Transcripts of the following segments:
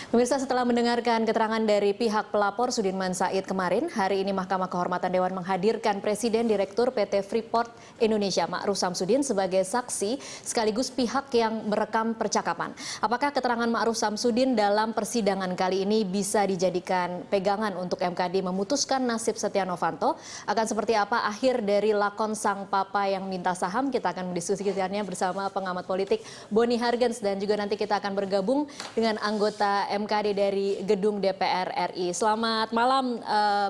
Pemirsa, setelah mendengarkan keterangan dari pihak pelapor Sudirman Said kemarin, hari ini Mahkamah Kehormatan Dewan menghadirkan Presiden Direktur PT Freeport Indonesia Ma'ruf Samsudin sebagai saksi sekaligus pihak yang merekam percakapan. Apakah keterangan Ma'ruf Samsudin dalam persidangan kali ini bisa dijadikan pegangan untuk MKD memutuskan nasib Setia Novanto? Akan seperti apa akhir dari lakon sang papa yang minta saham? Kita akan mendiskusikannya bersama pengamat politik Boni Hargens, dan juga nanti kita akan bergabung dengan anggota MKD dari Gedung DPR RI. Selamat malam,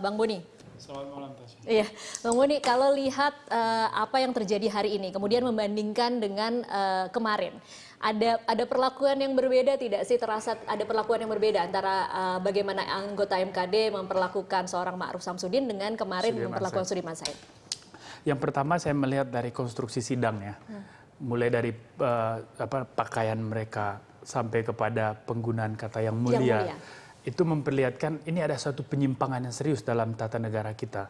Bang Boni. Selamat malam, Tasya. Iya, Bang Boni, kalau lihat apa yang terjadi hari ini, kemudian membandingkan dengan kemarin, ada perlakuan yang berbeda tidak sih? Terasa ada perlakuan yang berbeda antara bagaimana anggota MKD memperlakukan seorang Ma'ruf Samsudin dengan kemarin memperlakukan Sudirman Said? Yang pertama saya melihat dari konstruksi sidang ya, mulai dari pakaian mereka sampai kepada penggunaan kata yang mulia. Itu memperlihatkan ini ada satu penyimpangan yang serius dalam tata negara kita.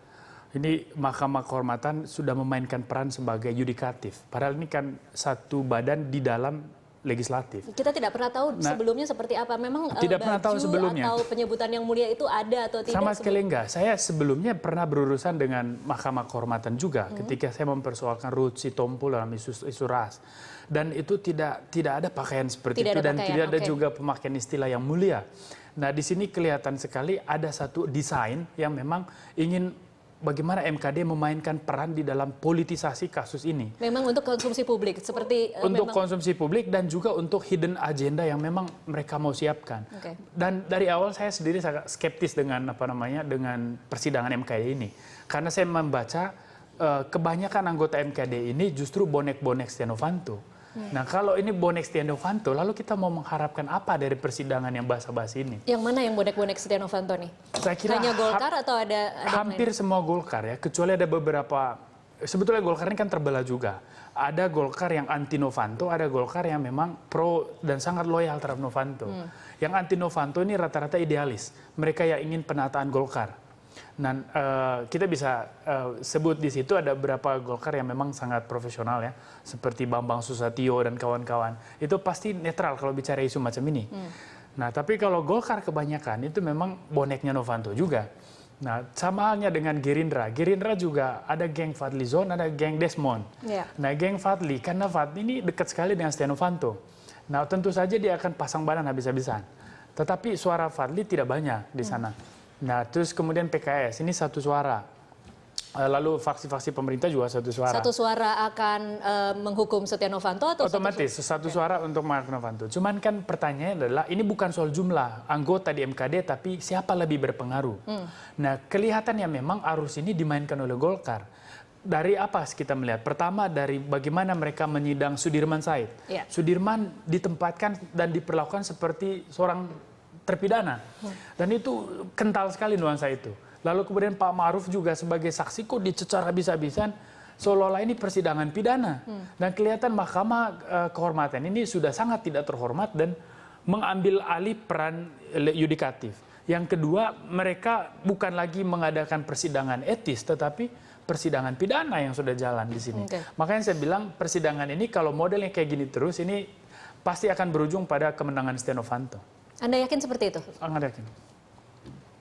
Ini Mahkamah Kehormatan sudah memainkan peran sebagai yudikatif. Padahal ini kan satu badan di dalam legislatif. Kita tidak pernah tahu sebelumnya seperti apa. Memang tidak pernah tahu sebelumnya. Atau penyebutan yang mulia itu ada atau tidak? Sama sekali enggak. Saya sebelumnya pernah berurusan dengan Mahkamah Kehormatan juga ketika saya mempersoalkan Ruth Sitompul dalam isu ras. Dan itu tidak ada pakaian seperti itu dan tidak ada juga pemakaian istilah yang mulia. Nah, di sini kelihatan sekali ada satu desain yang memang ingin bagaimana MKD memainkan peran di dalam politisasi kasus ini. Memang untuk konsumsi publik seperti untuk konsumsi publik dan juga untuk hidden agenda yang memang mereka mau siapkan. Dan dari awal saya sendiri sangat skeptis dengan dengan persidangan MKD ini. Karena saya membaca kebanyakan anggota MKD ini justru bonek-bonek Setia Novanto. Nah, kalau ini bonek Setia Novanto, lalu kita mau mengharapkan apa dari persidangan yang basa-basi ini? Yang mana yang bonek-bonek Setia Novanto nih? Saya kira hanya Golkar atau ada hampir semua Golkar ya, kecuali ada beberapa. Sebetulnya Golkar ini kan terbelah juga. Ada Golkar yang anti Novanto, ada Golkar yang memang pro dan sangat loyal terhadap Novanto. Yang anti Novanto ini rata-rata idealis. Mereka yang ingin penataan Golkar. Nah, kita bisa sebut di situ ada beberapa Golkar yang memang sangat profesional ya, seperti Bambang Susatyo dan kawan-kawan. Itu pasti netral kalau bicara isu macam ini. Nah, tapi kalau Golkar kebanyakan itu memang boneknya Novanto juga. Nah, sama halnya dengan Gerindra. Gerindra juga ada geng Fadlizon, ada geng Desmond. Nah, geng Fadli, karena Fadli ini dekat sekali dengan Setia Novanto. Nah, tentu saja dia akan pasang badan habis-habisan. Tetapi suara Fadli tidak banyak di sana. Nah, terus kemudian PKS, ini satu suara. Lalu faksi-faksi pemerintah juga satu suara. Satu suara akan menghukum Setia Novanto atau otomatis satu suara untuk menghukum Novanto. Cuman kan pertanyaannya adalah ini bukan soal jumlah anggota di MKD, tapi siapa lebih berpengaruh. Nah, kelihatannya memang arus ini dimainkan oleh Golkar. Dari apa kita melihat? Pertama dari bagaimana mereka menyidang Sudirman Said. Sudirman ditempatkan dan diperlakukan seperti seorang terpidana. Dan itu kental sekali nuansa itu. Lalu kemudian Pak Ma'ruf juga sebagai saksi kok dicecar habis-habisan, seolah-olah ini persidangan pidana. Dan kelihatan Mahkamah Kehormatan ini sudah sangat tidak terhormat dan mengambil alih peran yudikatif. Yang kedua, mereka bukan lagi mengadakan persidangan etis, tetapi persidangan pidana yang sudah jalan di sini. Makanya saya bilang persidangan ini kalau modelnya kayak gini terus, ini pasti akan berujung pada kemenangan Setia Novanto. Anda yakin seperti itu? Sangat yakin.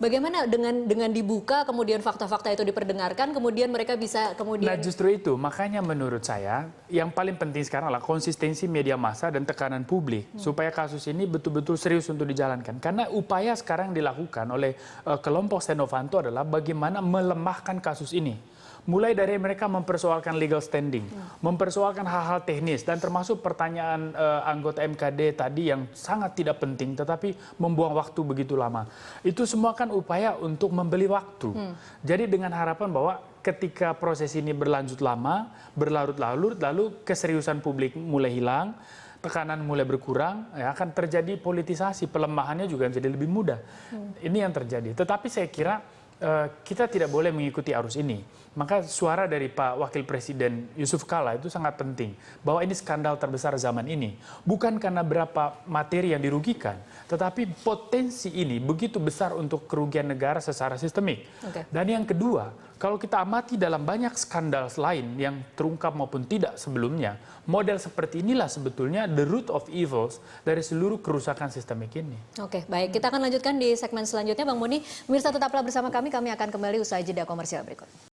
Bagaimana dengan dibuka, kemudian fakta-fakta itu diperdengarkan, kemudian mereka bisa kemudian... Nah, justru itu, makanya menurut saya, yang paling penting sekarang adalah konsistensi media massa dan tekanan publik, supaya kasus ini betul-betul serius untuk dijalankan. Karena upaya sekarang dilakukan oleh kelompok Setia Novanto adalah bagaimana melemahkan kasus ini. Mulai dari mereka mempersoalkan legal standing, mempersoalkan hal-hal teknis, dan termasuk pertanyaan anggota MKD tadi yang sangat tidak penting, tetapi membuang waktu begitu lama. Itu semua kan upaya untuk membeli waktu. Jadi dengan harapan bahwa ketika proses ini berlanjut lama, berlarut-larut, lalu keseriusan publik mulai hilang, tekanan mulai berkurang, ya akan terjadi politisasi, pelemahannya juga jadi lebih mudah. Ini yang terjadi. Tetapi saya kira kita tidak boleh mengikuti arus ini. Maka suara dari Pak Wakil Presiden Yusuf Kala itu sangat penting. Bahwa ini skandal terbesar zaman ini. Bukan karena berapa materi yang dirugikan. Tetapi potensi ini begitu besar untuk kerugian negara secara sistemik. Dan yang kedua, Kalau kita amati dalam banyak skandal lain yang terungkap maupun tidak sebelumnya, model seperti inilah sebetulnya the root of evils dari seluruh kerusakan sistemik ini. Oke, baik. Kita akan lanjutkan di segmen selanjutnya, Bang Boni. Pemirsa tetaplah bersama kami akan kembali usai jeda komersial berikut.